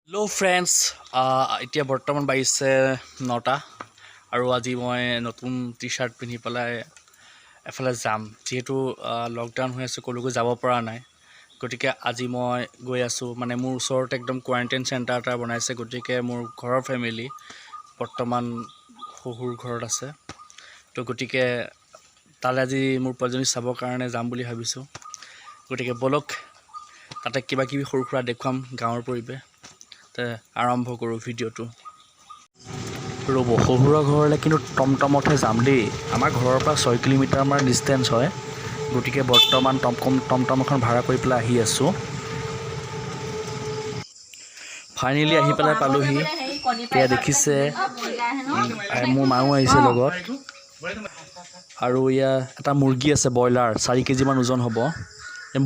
Hello friends इतना बर्तमान बाजिसे 9টা और आज मैं नतुन टी शार्ट पिंधि पेलाय एफाले जाम जेहेतु लकडाउन हो आछे कलोको जाब परा नाय गतिके आज मैं गई आसो माने मोर ओसरते एकदम क्वारेन्टाइन सेंटर एटा बनाइसे गतिके मोर घरर फैमिली बर्तमान शहुर घरत आछे तो गतिके ताले आज मोर पजनी चाबर कारणे जाम बुली भाबिसो गतिके बोलक ताते किबा किबि सৰু सुरा देखुवाम गाँवर परिवेश आरम्भ करूँ भिडिओ रब शहुर घर कि टमटमते जाम दे आम घर पर 6 किलोमीटर मान डिस्टेंस है गति के बर्तमान टमटम भाड़ा कर पे आसो फाइनेलि पे पालहि या देखिसे मोर माओ लगत और इतना मुर्गी आछे ब्रयलार 4 केजी मान ओजन हम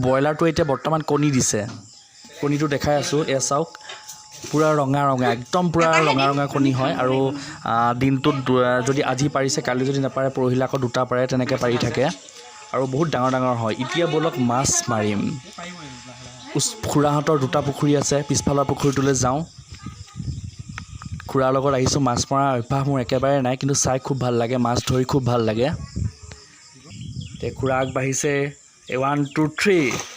ब्रयलार तो इतना बर्तमान कणी दिसे कणी तो देखा आसो ए चाওক पूरा रंगा रंगा एकदम पूरा रंगा रंगा कणी है और दिन तो जो आज पारिसे काली जो नापारे परहिला आक दुटा पारे तेनेके पारि थाके और बहुत डाঙर डाঙर है इतना बोलक माछ मारिम खुराहतर दुटा पुखुरी आछे पिछफाলৰ पुखुरीटोले जाऊँ खुरार लगत आहिছোঁ माछ मरा अभ्यास मोर एकेबारे नाइ किन्तु चाइ खूब ভাল লাগে माछ धरि खूब ভাল লাগে ते खुरा আগবাঢ়িছে 1 2 3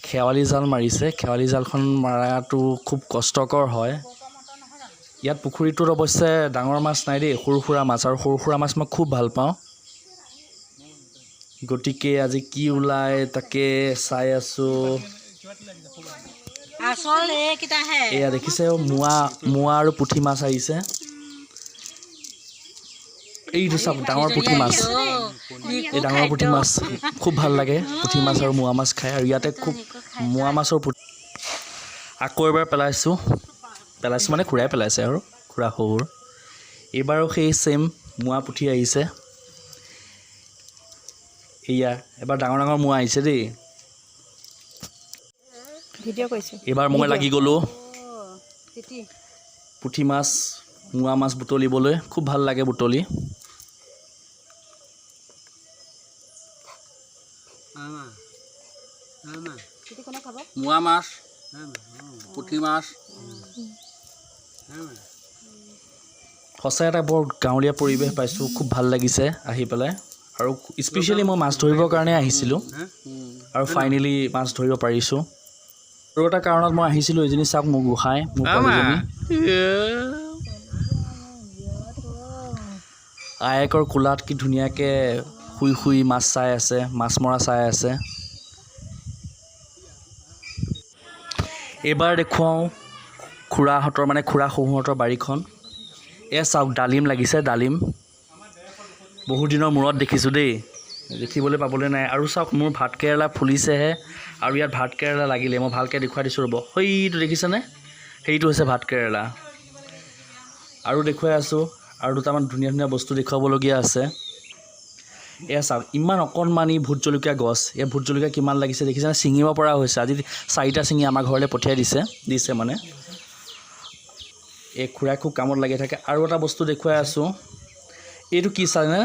खेवाली जाल मारिसे खेवाली जालखन माराटो खूब कष्टकर है इतना पुखुरीटोत अवश्य डाঙर माछ नाइ दे सৰু सुरा माछ और सৰু सुरा माछ मैं खूब ভাল पाওঁ गतिके आज कि उलाय ताके चाइ आसो एया देखिसे मुआ और पुठी माछ आइसे এইটো সব ডাঙৰ পুঠি মাছ এই ডাঙৰ পুঠি মাছ খুব ভাল লাগে পুঠি মাছ আৰু মুৱা মাছ খাই আৰু ইয়াতে খুব মুৱা মাছৰ আকৌ এবাৰ পেলাইছো মানে খুৰাই পেলাইছে আৰু খুৰা হৌৰ এবাৰো সেই সেম মুৱা পুঠি আহিছে এয়া এবাৰ ডাঙৰ ডাঙৰ মুৱা আহিছে দেই ভিডিও কৈছো এবাৰ মই লাগি গলো পুঠি মাছ মুৱা মাছ বুটলিবলৈ খুব ভাল লাগে বুটলি মুৱা মাছ পুঠি মাছ সঁচাই এটা বৰ গাঁৱলীয়া পৰিৱেশ পাইছোঁ খুব ভাল লাগিছে আহি পেলাই আৰু স্পেচিয়েলি মই মাছ ধৰিবৰ কাৰণে আহিছিলোঁ আৰু ফাইনেলি মাছ ধৰিব পাৰিছোঁ আৰু এটা কাৰণত মই আহিছিলোঁ এজনী চাওক মোক গোসাঁই মোৰ পোৱালীজনী আয়েকৰ কোলাত কি ধুনীয়াকৈ শুই শুই মাছ চাই আছে মাছ মৰা চাই আছে এবাৰ দেখুৱাওঁ খুৰাহঁতৰ মানে খুৰা শহুহঁতৰ বাৰীখন এয়া চাওক ডালিম লাগিছে ডালিম বহু দিনৰ মূৰত দেখিছোঁ দেই দেখিবলৈ পাবলৈ নাই আৰু চাওক মোৰ ভাত কেৰেলা ফুলিছেহে আৰু ইয়াত ভাত কেৰেলা লাগিলে মই ভালকৈ দেখুৱাই দিছোঁ ৰ'ব সেইটো দেখিছেনে সেইটো হৈছে ভাত কেৰেলা আৰু দেখুৱাই আছোঁ আৰু দুটামান ধুনীয়া ধুনীয়া বস্তু দেখুৱাবলগীয়া আছে এয়া চাওক ইমান অকণমানি ভোট জলকীয়া গছ এই ভোট জলকীয়া কিমান লাগিছে দেখিছেনে ছিঙিব পৰা হৈছে আজি 4টা ছিঙি আমাৰ ঘৰলৈ পঠিয়াই দিছে মানে এই খুৰাই খুব কামত লাগি থাকে আৰু এটা বস্তু দেখুৱাই আছোঁ এইটো কি চানে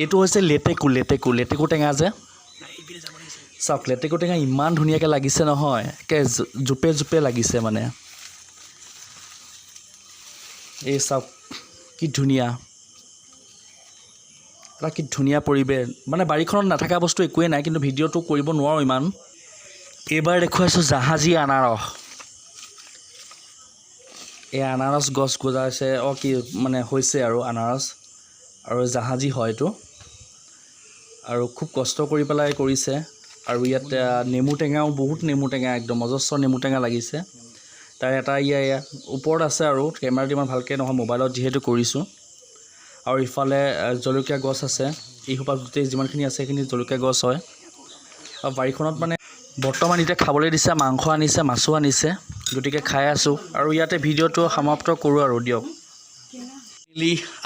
এইটো হৈছে লেটেকু টেঙা যে চাওক লেটেকু টেঙা ইমান ধুনীয়াকৈ লাগিছে নহয় একে জোপে জোপে লাগিছে মানে এই চাওক কি ধুনীয়া এটা কি ধুনীয়া পৰিৱেশ মানে বাৰীখনত নাথাকা বস্তু একোৱেই নাই কিন্তু ভিডিঅ'টো কৰিব নোৱাৰোঁ ইমান এইবাৰ দেখুৱাইছোঁ জাহাজী আনাৰস এই আনাৰস গছ গজাইছে কি মানে হৈছে আৰু আনাৰস আৰু জাহাজী হয়তো আৰু খুব কষ্ট কৰি পেলাই কৰিছে আৰু ইয়াত নেমু টেঙাও বহুত নেমু টেঙা একদম অজস্ৰ নেমু টেঙা লাগিছে তাৰ এটা ইয়া ওপৰত আছে আৰু কেমেৰাটো ইমান ভালকৈ নহয় মোবাইলত যিহেতু কৰিছোঁ আৰু ইফালে জলকীয়া গছ আছে এই সোপা গোটেই যিমানখিনি আছে সেইখিনি জলকীয়া গছ হয় আৰু বাৰীখনত মানে বৰ্তমান এতিয়া খাবলৈ দিছে মাংস আনিছে মাছো আনিছে গতিকে খাই আছোঁ আৰু ইয়াতে ভিডিঅ'টো সমাপ্ত কৰোঁ আৰু দিয়ক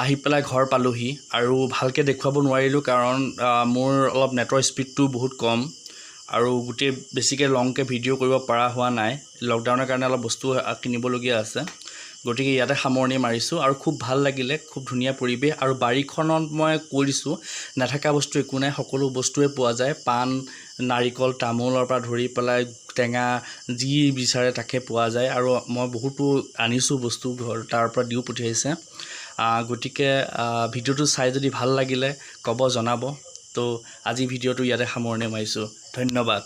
আহি পেলাই ঘৰ পালোহি আৰু ভালকৈ দেখুৱাব নোৱাৰিলোঁ কাৰণ মোৰ অলপ নেটৰ স্পীডটো বহুত কম আৰু গোটেই বেছিকৈ লংকৈ ভিডিঅ' কৰিব পৰা হোৱা নাই লকডাউনৰ কাৰণে অলপ বস্তু কিনিবলগীয়া আছে গতিকে ইয়াতে সামৰণি মাৰিছোঁ আৰু খুব ভাল লাগিলে খুব ধুনীয়া পৰিৱেশ আৰু বাৰীখনত মই কৈছোঁ নাথাকা বস্তু একো নাই সকলো বস্তুৱে পোৱা যায় পাণ নাৰিকল তামোলৰ পৰা ধৰি পেলাই টেঙা যি বিচাৰে তাকে পোৱা যায় আৰু মই বহুতো আনিছোঁ বস্তু ঘৰ তাৰ পৰা দিও পঠিয়াইছে গতিকে ভিডিঅ'টো চাই যদি ভাল লাগিলে ক'ব জনাব তো আজি ভিডিঅ'টো ইয়াতে সামৰণি মাৰিছোঁ ধন্যবাদ।